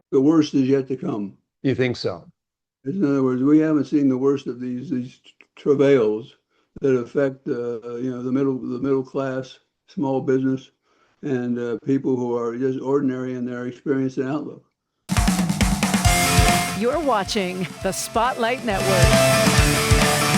The worst is yet to come. You think so? In other words, we haven't seen the worst of these travails that affect the middle class, small business, and people who are just ordinary in their experience and outlook. You're watching the Spotlight Network,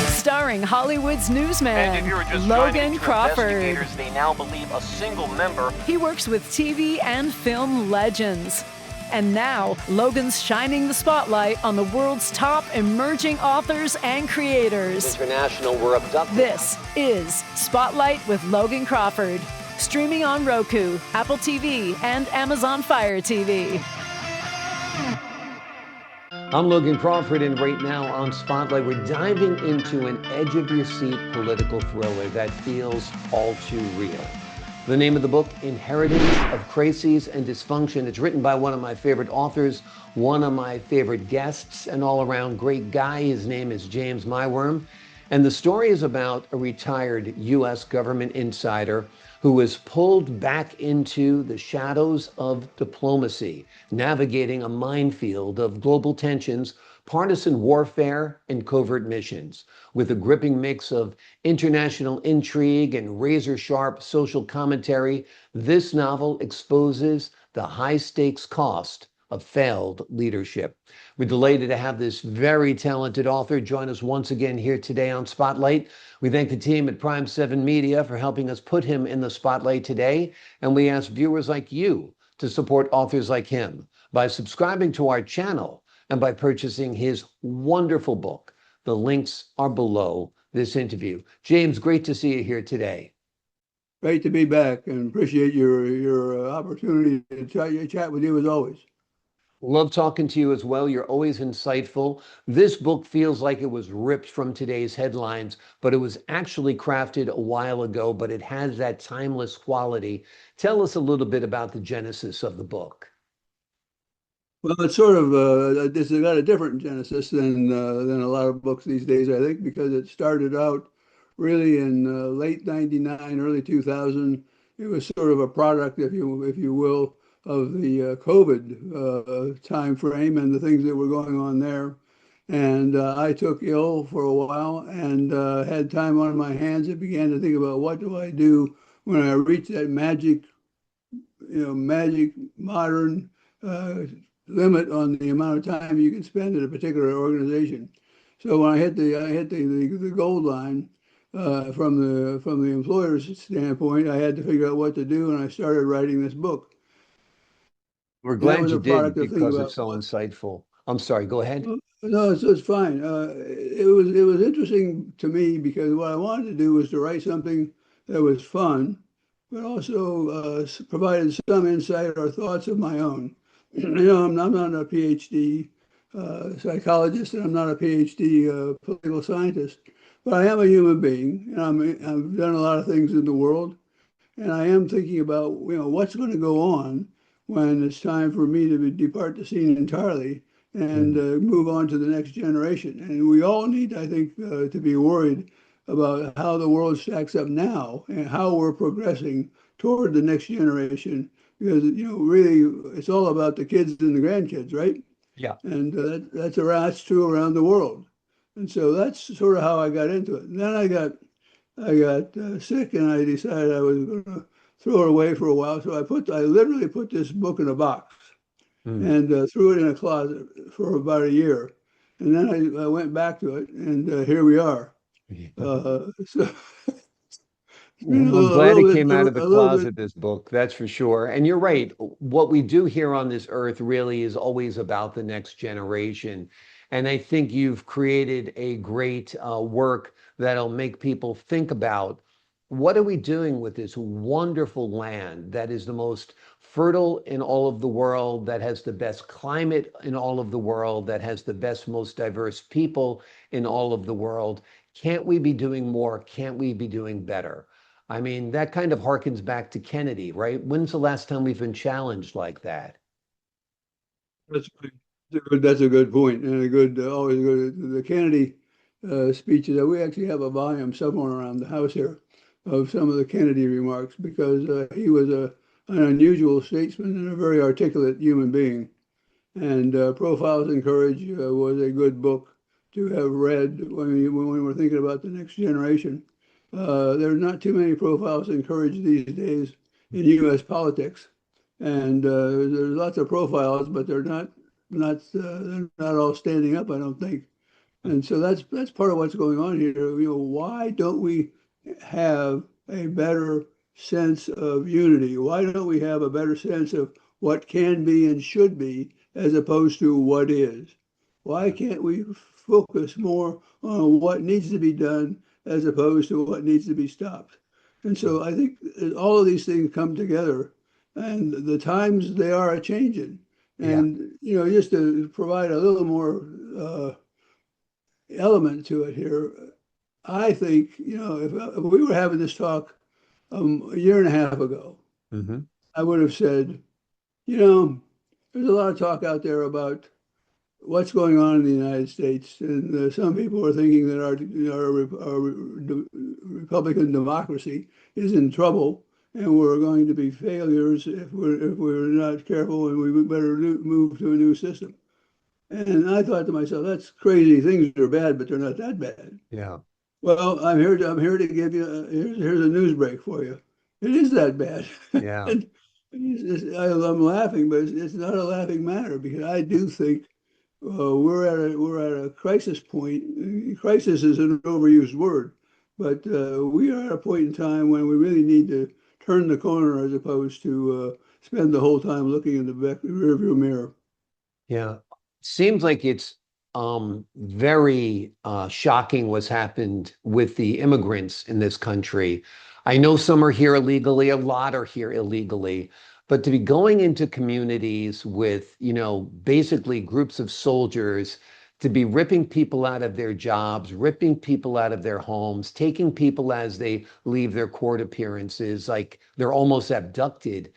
starring Hollywood's newsman, And if you were just Logan to Crawford. investigators, they now believe a single member. He works with TV and film legends. And now, Logan's shining the spotlight on the world's top emerging authors and creators. International were abducted. This is Spotlight with Logan Crawford, streaming on Roku, Apple TV, and Amazon Fire TV. I'm Logan Crawford, and right now on Spotlight, we're diving into an edge-of-your-seat political thriller that feels all too real. The name of the book, Inheritance of Crises and Dysfunction. It's written by one of my favorite authors, one of my favorite guests, an all-around great guy. His name is James Maiwurm. And the story is about a retired U.S. government insider who was pulled back into the shadows of diplomacy, navigating a minefield of global tensions, partisan warfare, and covert missions. With a gripping mix of international intrigue and razor-sharp social commentary, this novel exposes the high-stakes cost of failed leadership. We're delighted to have this very talented author join us once again here today on Spotlight. We thank the team at Prime 7 Media for helping us put him in the spotlight today. And we ask viewers like you to support authors like him by subscribing to our channel and by purchasing his wonderful book. The links are below this interview. James, great to see you here today. Great to be back, and appreciate your opportunity to chat with you as always. Love talking to you as well. You're always insightful. This book feels like it was ripped from today's headlines, but it was actually crafted a while ago, but it has that timeless quality. Tell us a little bit about the genesis of the book. Well, it's sort of it's got a different genesis than a lot of books these days, I think, because it started out really in late '99, early 2000. It was sort of a product, if you will, of the COVID time frame and the things that were going on there. And I took ill for a while and had time on my hands and began to think about what do I do when I reach that magic modern limit on the amount of time you can spend at a particular organization. So when I hit the gold line from the employer's standpoint, I had to figure out what to do, and I started writing this book. We're And that glad was you a did product of thinking because it's about. so insightful. I'm sorry, go ahead. No, it's fine. It was interesting to me because what I wanted to do was to write something that was fun, but also provided some insight or thoughts of my own. I'm not a PhD psychologist, and I'm not a PhD political scientist, but I am a human being, and I've done a lot of things in the world, and I am thinking about what's going to go on when it's time for me to depart the scene entirely and move on to the next generation. And we all need, I think, to be worried about how the world stacks up now and how we're progressing toward the next generation, because really it's all about the kids and the grandkids, right? Yeah. And that's true around the world. And so that's sort of how I got into it. And then I got sick, and I decided I was going to throw it away for a while. So I literally put this book in a box and threw it in a closet for about a year. And then I went back to it, and here we are. So Well, I'm glad it came a out of the little bit. closet, this book, that's for sure. And you're right. What we do here on this earth really is always about the next generation. And I think you've created a great work that'll make people think about what are we doing with this wonderful land that is the most fertile in all of the world, that has the best climate in all of the world, that has the best, most diverse people in all of the world. Can't we be doing more? Can't we be doing better? I mean, that kind of harkens back to Kennedy, right? When's the last time we've been challenged like that? That's a good point, and always good. The Kennedy speeches. We actually have a volume somewhere around the house here of some of the Kennedy remarks, because he was an unusual statesman and a very articulate human being. And Profiles in Courage was a good book to have read when we're thinking about the next generation. There's not too many profiles in courage these days in U.S. politics, and there's lots of profiles, but they're not all standing up, I don't think. And so that's part of what's going on here. Why don't we have a better sense of unity? Why don't we have a better sense of what can be and should be as opposed to what is? Why can't we focus more on what needs to be done as opposed to what needs to be stopped? And so I think all of these things come together, and the times they are a changing. Yeah. And just to provide a little more element to it here, I think if we were having this talk a year and a half ago, Mm-hmm. I would have said, there's a lot of talk out there about what's going on in the United States, and some people are thinking that our Republican democracy is in trouble, and we're going to be failures if we're not careful, and we better move to a new system. And I thought to myself, that's crazy. Things are bad, but they're not that bad. Yeah. Well, I'm here to give you here's a news break for you. It is that bad. Yeah. And I'm laughing, but it's not a laughing matter, because I do think we're at a crisis point. Crisis is an overused word, but we are at a point in time when we really need to turn the corner as opposed to spend the whole time looking in the rearview mirror. Yeah. Seems like it's very shocking what's happened with the immigrants in this country. I know some are here illegally, a lot are here illegally, but to be going into communities with, basically groups of soldiers, to be ripping people out of their jobs, ripping people out of their homes, taking people as they leave their court appearances, like they're almost abducted,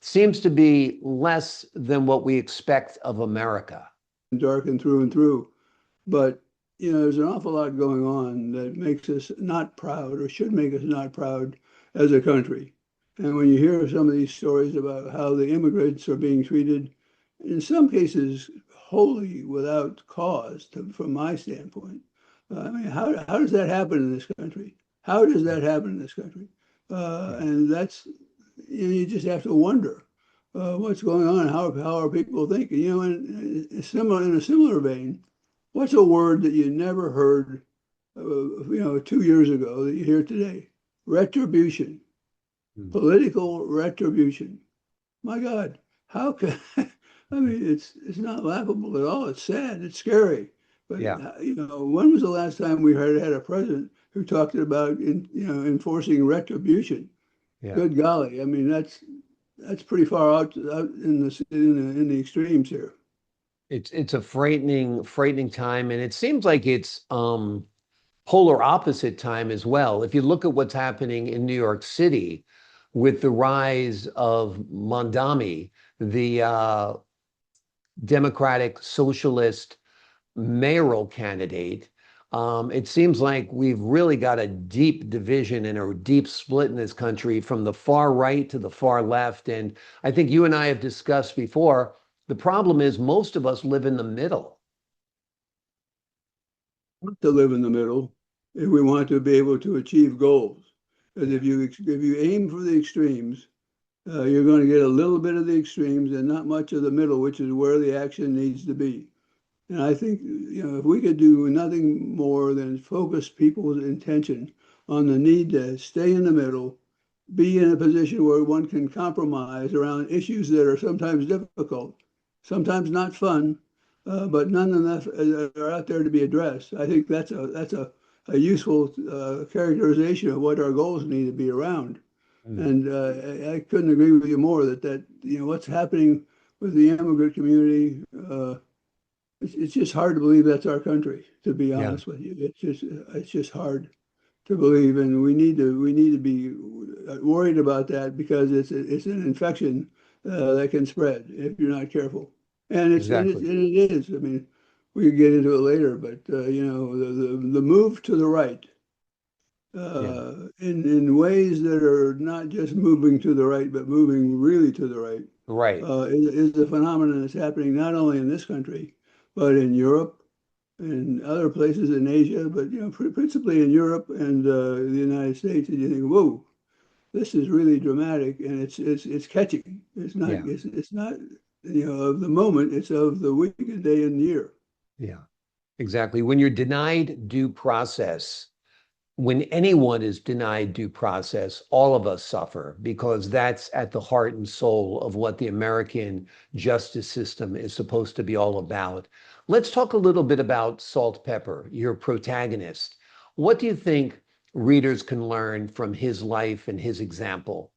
seems to be less than what we expect of America. Dark and through. But, there's an awful lot going on that makes us not proud, or should make us not proud as a country. And when you hear some of these stories about how the immigrants are being treated, in some cases, wholly without cause, from my standpoint, I mean, how does that happen in this country? How does that happen in this country? And that's, you just have to wonder. What's going on? How are people thinking? In a similar vein, what's a word that you never heard, 2 years ago that you hear today? Retribution, political retribution. My God, how can? I mean, it's not laughable at all. It's sad. It's scary. But Yeah. When was the last time we had a president who talked about enforcing retribution? Yeah. Good golly! I mean, that's pretty far out in the extremes here. It's a frightening time, and it seems like it's polar opposite time as well. If you look at what's happening in New York City with the rise of Mondami, the Democratic Socialist mayoral candidate, it seems like we've really got a deep division and a deep split in this country from the far right to the far left. And I think you and I have discussed before, the problem is most of us live in the middle. To live in the middle if we want to be able to achieve goals. Because if you aim for the extremes, you're going to get a little bit of the extremes and not much of the middle, which is where the action needs to be. And I think, if we could do nothing more than focus people's intention on the need to stay in the middle, be in a position where one can compromise around issues that are sometimes difficult, sometimes not fun, but nonetheless are out there to be addressed. I think that's a useful characterization of what our goals need to be around. And I couldn't agree with you more that what's happening with the immigrant community. It's just hard to believe that's our country, to be honest with you. It's just hard to believe, and we need to be worried about that, because it's an infection that can spread if you're not careful. And Exactly. it is. I mean, we can get into it later, but the move to the right, in ways that are not just moving to the right, but moving really to the right, Right. is a phenomenon that's happening not only in this country, but in Europe and other places in Asia, but principally in Europe and the United States. And you think, whoa, this is really dramatic, and it's catching. Yeah. It's not of the moment. It's of the week, and day, and year. Yeah. Exactly. When you're denied due process, when anyone is denied due process, all of us suffer because that's at the heart and soul of what the American justice system is supposed to be all about. Let's talk a little bit about Salt Pepper, your protagonist. What do you think readers can learn from his life and his example?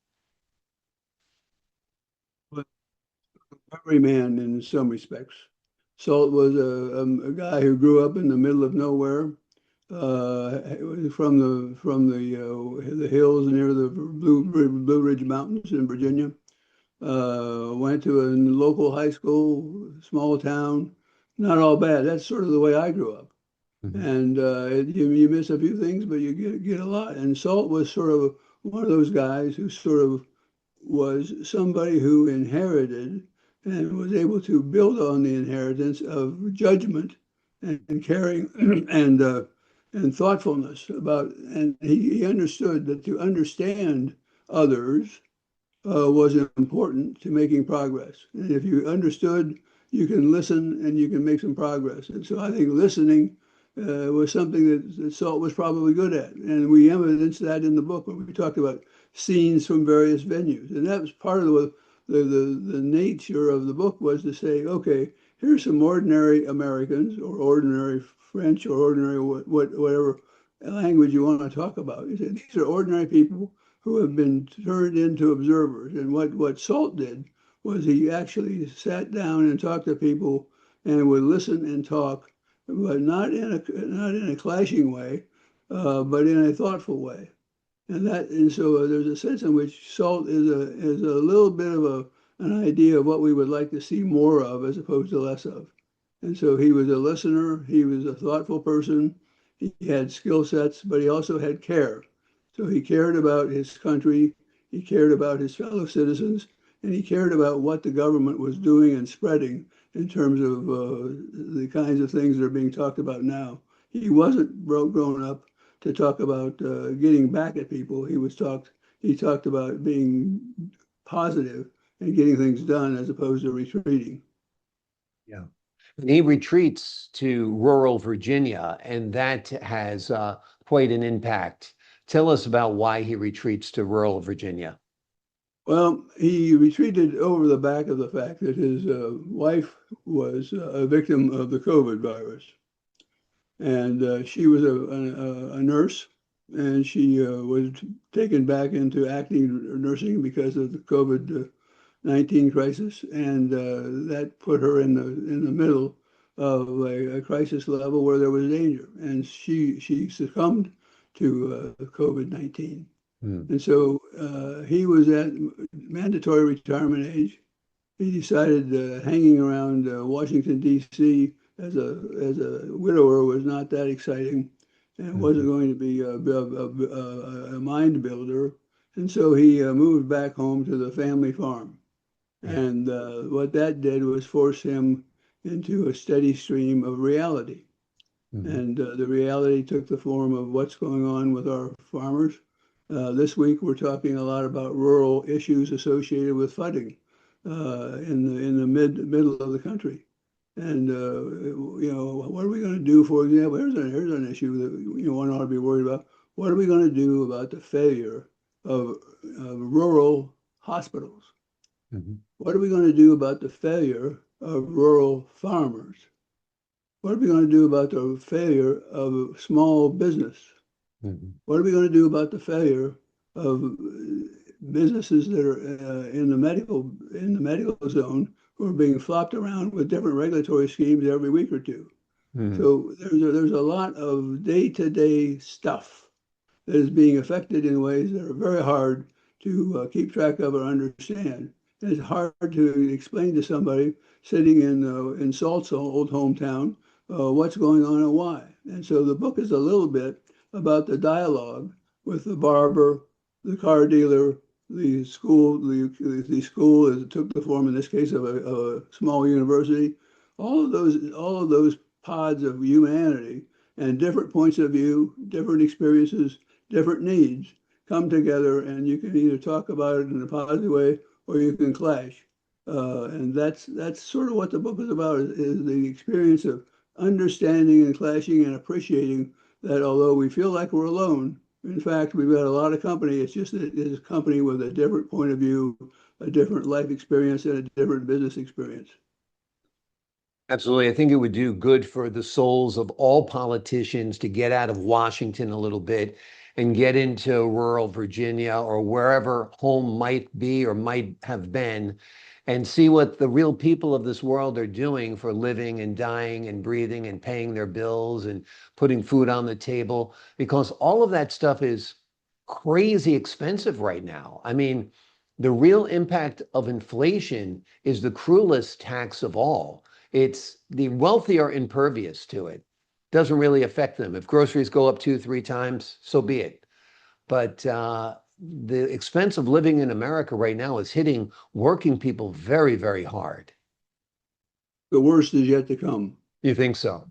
But every man in some respects. Salt was a guy who grew up in the middle of nowhere, from the hills near the Blue Ridge Mountains in Virginia. Went to a local high school, small town. Not all bad. That's sort of the way I grew up. Mhm. And you miss a few things, but you get a lot. And Salt was sort of one of those guys who sort of was somebody who inherited and was able to build on the inheritance of judgment and caring and thoughtfulness about. And he understood that to understand others was important to making progress. And if you understood, you can listen and you can make some progress. And so I think listening was something that Salt was probably good at. And we evidenced that in the book when we talked about scenes from various venues. And that was part of the nature of the book, was to say, okay, here's some ordinary Americans or ordinary French or ordinary whatever language you want to talk about. You say, these are ordinary people who have been turned into observers. And what Salt did was he actually sat down and talked to people and would listen and talk, but not in a clashing way, but in a thoughtful way. And so there's a sense in which Salt is a little bit of an idea of what we would like to see more of as opposed to less of. And so he was a listener, he was a thoughtful person, he had skill sets, but he also had care. So he cared about his country, he cared about his fellow citizens, and he cared about what the government was doing and spreading in terms of the kinds of things that are being talked about now. He wasn't grown up to talk about getting back at people. He talked about being positive and getting things done as opposed to retreating. Yeah. And he retreats to rural Virginia, and that has quite an impact. Tell us about why he retreats to rural Virginia. Well, he retreated over the back of the fact that his wife was a victim of the COVID virus. And she was a nurse, and she was taken back into acting nursing because of the COVID-19 crisis, and that put her in the middle of a crisis level where there was danger, and she succumbed to COVID-19. And so he was at mandatory retirement age. He decided hanging around Washington, D.C. as a widower was not that exciting, and wasn't going to be a mind builder. And so he moved back home to the family farm. And what that did was force him into a steady stream of reality. And the reality took the form of what's going on with our farmers. This week, we're talking a lot about rural issues associated with flooding in the middle of the country. And what are we going to do? For example, here's an issue that one ought to be worried about. What are we going to do about the failure of rural hospitals? What are we going to do about the failure of rural farmers? What are we going to do about the failure of small business? What are we going to do about the failure of businesses that are in the medical zone who are being flopped around with different regulatory schemes every week or two? So there's a lot of day-to-day stuff that is being affected in ways that are very hard to keep track of or understand. And it's hard to explain to somebody sitting in Salt's old hometown what's going on and why. And so the book is a little bit about the dialogue with the barber, the car dealer, the school took the form in this case of a small university. All of those pods of humanity and different points of view, different experiences, different needs come together, and you can either talk about it in a positive way or you can clash. And that's sort of what the book is about, is the experience of understanding and clashing and appreciating that although we feel like we're alone, in fact, we've got a lot of company. It's just that it is a company with a different point of view, a different life experience, and a different business experience. Absolutely. I think it would do good for the souls of all politicians to get out of Washington a little bit and get into rural Virginia or wherever home might be or might have been, and see what the real people of this world are doing for living and dying and breathing and paying their bills and putting food on the table, because all of that stuff is crazy expensive right now. I mean, the real impact of inflation is the cruelest tax of all. It's the wealthy are impervious to it. Doesn't really affect them. If groceries go up 2, 3 times, so be it. But the expense of living in America right now is hitting working people very, very hard. The worst is yet to come. You think so?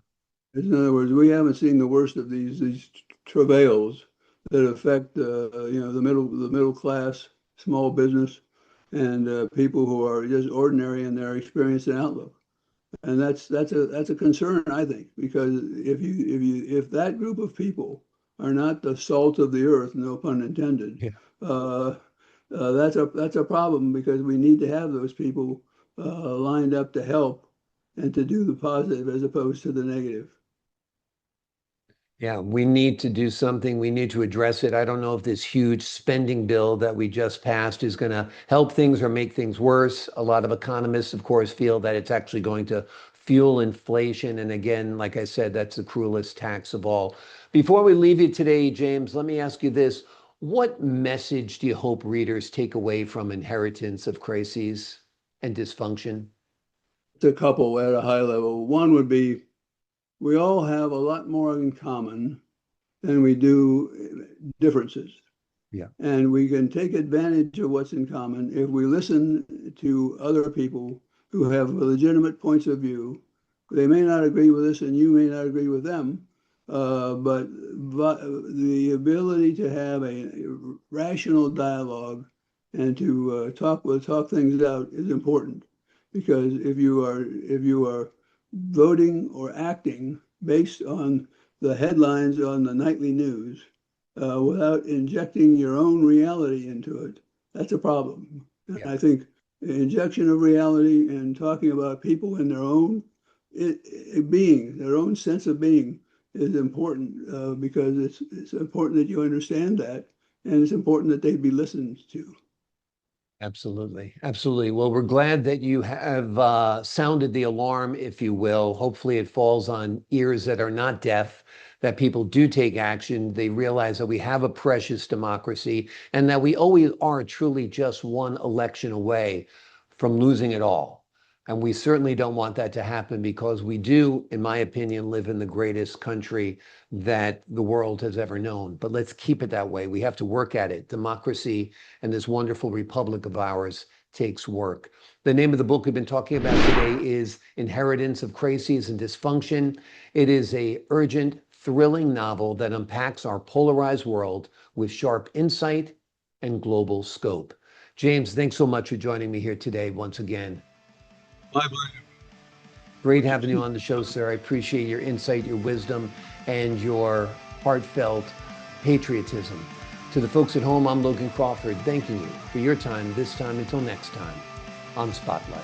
In other words, we haven't seen the worst of these travails that affect the middle class, small business, and people who are just ordinary in their experience and outlook. And that's a concern, I think, because if that group of people are not the salt of the earth, no pun intended, Yeah. that's a problem, because we need to have those people lined up to help and to do the positive as opposed to the negative. Yeah, we need to do something. We need to address it. I don't know if this huge spending bill that we just passed is going to help things or make things worse. A lot of economists, of course, feel that it's actually going to fuel inflation. And again, like I said, that's the cruelest tax of all. Before we leave you today, James, let me ask you this. What message do you hope readers take away from Inheritance of Crises and Dysfunction? It's a couple at a high level. One would be, we all have a lot more in common than we do differences. Yeah. And we can take advantage of what's in common if we listen to other people who have legitimate points of view. They may not agree with us and you may not agree with them, but the ability to have a rational dialogue and to talk things out is important. Because if you are voting or acting based on the headlines on the nightly news without injecting your own reality into it, that's a problem. Yeah. I think the injection of reality and talking about people in their own being, their own sense of being, is important because it's important that you understand that, and it's important that they be listened to. Absolutely. Absolutely. Well, we're glad that you have sounded the alarm, if you will. Hopefully it falls on ears that are not deaf, that people do take action. They realize that we have a precious democracy and that we always are truly just one election away from losing it all. And we certainly don't want that to happen, because we do, in my opinion, live in the greatest country that the world has ever known. But let's keep it that way. We have to work at it. Democracy and this wonderful republic of ours takes work. The name of the book we've been talking about today is Inheritance of Crises and Dysfunction. It is an urgent, thrilling novel that unpacks our polarized world with sharp insight and global scope. James, thanks so much for joining me here today once again. My pleasure. Great having you on the show, sir. I appreciate your insight, your wisdom, and your heartfelt patriotism. To the folks at home, I'm Logan Crawford, thanking you for your time this time until next time on Spotlight.